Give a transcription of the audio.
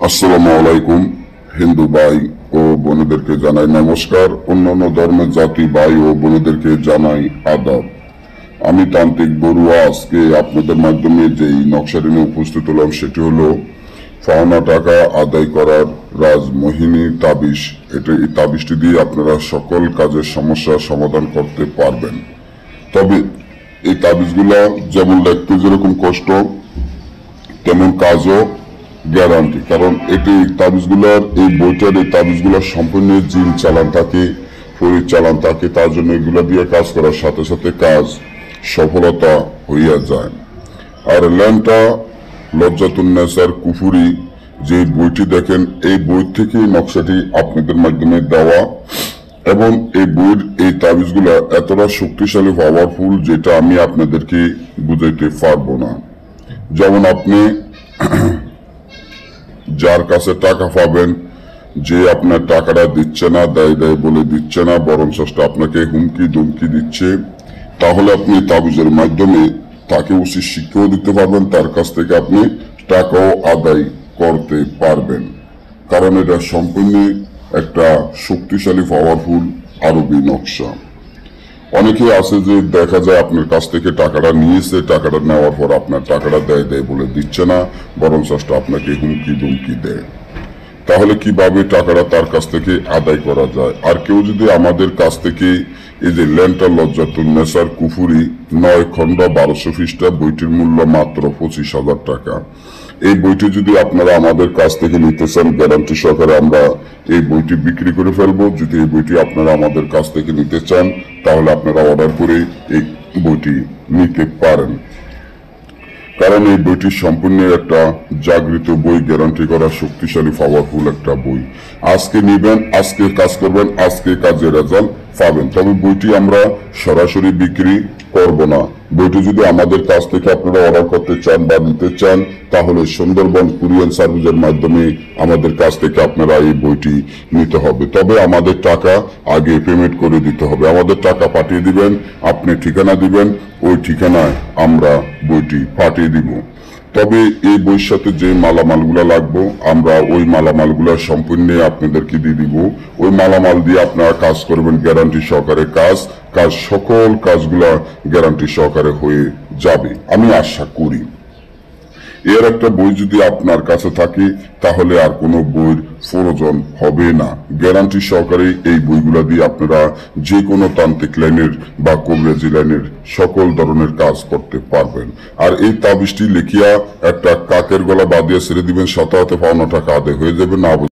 আসসালামু আলাইকুম। হিন্দু ভাই ও বোনেদেরকে জানাই নমস্কার। অন্যান্য ধর্মের জাতি ভাই ও বোনেদেরকে জানাই আদাব। আমি তান্ত্রিক বড়ুয়া। আজকে আপনাদের মাধ্যমে যেই নকশাটি নিয়ে উপস্থিত হলাম সেটি হলো পাওনা টাকা আদায় করার রাজমোহিনী তাবিজ। এই তাবিজটি দিয়ে আপনারা সকল কাজের সমস্যার সমাধান করতে পারবেন। তবে এই তাবিজগুলা যেমন দেখতে যেরকম কষ্ট তেমন কাজও গ্যারান্টি। কারণ এই তাবিজগুলার সম্পূর্ণ জিন চালান থাকে, ফরিদ চালান থাকে। তার জন্য এগুলা দিয়ে কাজ করার সাথে সাথে কাজ সফলতা হইয়া যায়। আর ল্যান্টা লজ্জাতুন্নেসার কুফুরি যে বইটি দেখেন, এই বই থেকে নকশাটি আপনাদের মাধ্যমে দেওয়া, এবং এই বইয়ের এই তাবিজগুলা এতটা শক্তিশালী পাওয়ারফুল যেটা আমি আপনাদেরকে বুঝাইতে পারবো না। যেমন আপনি যার কাছে টাকা পাবেন, যে আপনার টাকাটা দিচ্ছে না, দেয় বলে দিচ্ছে না, বরং আপনাকে হুমকি ধুমকি দিচ্ছে, তাহলে আপনি তাবিজের মাধ্যমে তাকে উচিত শিক্ষাও দিতে পারবেন, তার কাছ থেকে আপনি টাকাও আদায় করতে পারবেন। কারণ এটা সম্পূর্ণ একটা শক্তিশালী পাওয়ারফুল আরবি নকশা। অনেকেই আছে যে দেখা যায় আপনার কাছ থেকে টাকাটা নিয়েছে, টাকাটা নেওয়ার পর আপনার টাকাটা দেয় বলে দিচ্ছে না, বরং আপনাকে হুমকি ধুমকি দেয়। তাহলে কিভাবে টাকাটা তার কাছ থেকে আদায় করা যায়? আর কেউ যদি আমাদের কাছ থেকে এই যে ল্যান্টা লজ্জাতুন্নেসার কুফুরি 9 খণ্ড 1200 পৃষ্ঠা বইটির মূল্য মাত্র 25,000 টাকা। এই বইটি যদি আপনারা আমাদের কাছ থেকে নিতে চান, গ্যারান্টি সহকারে আমরা এই বইটি বিক্রি করে ফেলবো। যদি এই বইটি আপনারা আমাদের কাছ থেকে নিতে চান, তাহলে আপনারা অর্ডার করে এই বইটি নিতে পারেন। কারণ এই বইটি সম্পূর্ণ একটা জাগৃত বই, গ্যারান্টি করা শক্তিশালী পাওয়ারফুল একটা বই। আজকে নিবেন, আজকে কাজ করবেন, আজকে কাজের রেজাল্ট পাবেন। তবে বইটি আমরা সরাসরি বিক্রি করব না। বইটি যদি আমাদের কাছ থেকে আপনারা অর্ডার করতে চান বা নিতে চান, তাহলে সুন্দরবন কুরিয়ার সার্ভিসের মাধ্যমে আমাদের কাছ থেকে আপনারা এই বইটি নিতে হবে। তবে আমাদের টাকা আগে পেমেন্ট করে দিতে হবে। আমাদের টাকা পাঠিয়ে দিবেন, আপনি ঠিকানা দিবেন, ওই ঠিকানায় আমরা বইটি পাঠিয়ে দিব। তবে এই বইয়ের সাথে যে মালামালগুলো লাগবে, আমরা ওই মালামালগুলো সম্পূর্ণ আপনাদেরকে দিয়ে দিব। ওই মালামাল দিয়ে আপনারা কাজ করবেন, গ্যারান্টি সহকারে সকল কাজগুলা গ্যারান্টি সহকারে হয়ে যাবে, আমি আশা করি। এর একটা বই যদি আপনার কাছে থাকে, তাহলে আর কোনো বইয়ের প্রয়োজন হবে না। গ্যারান্টি সহকারে এই বইগুলা দিয়ে আপনারা যে কোনো তান্ত্রিক লাইনের বা কবিরাজি লাইনের সকল ধরনের কাজ করতে পারবেন। আর এই তাবিজটি লিখিয়া একটা কাকের গলা বাঁধিয়া ছেড়ে দিবেন, সাথে পাওনা টাকা আদায় হয়ে যাবে। না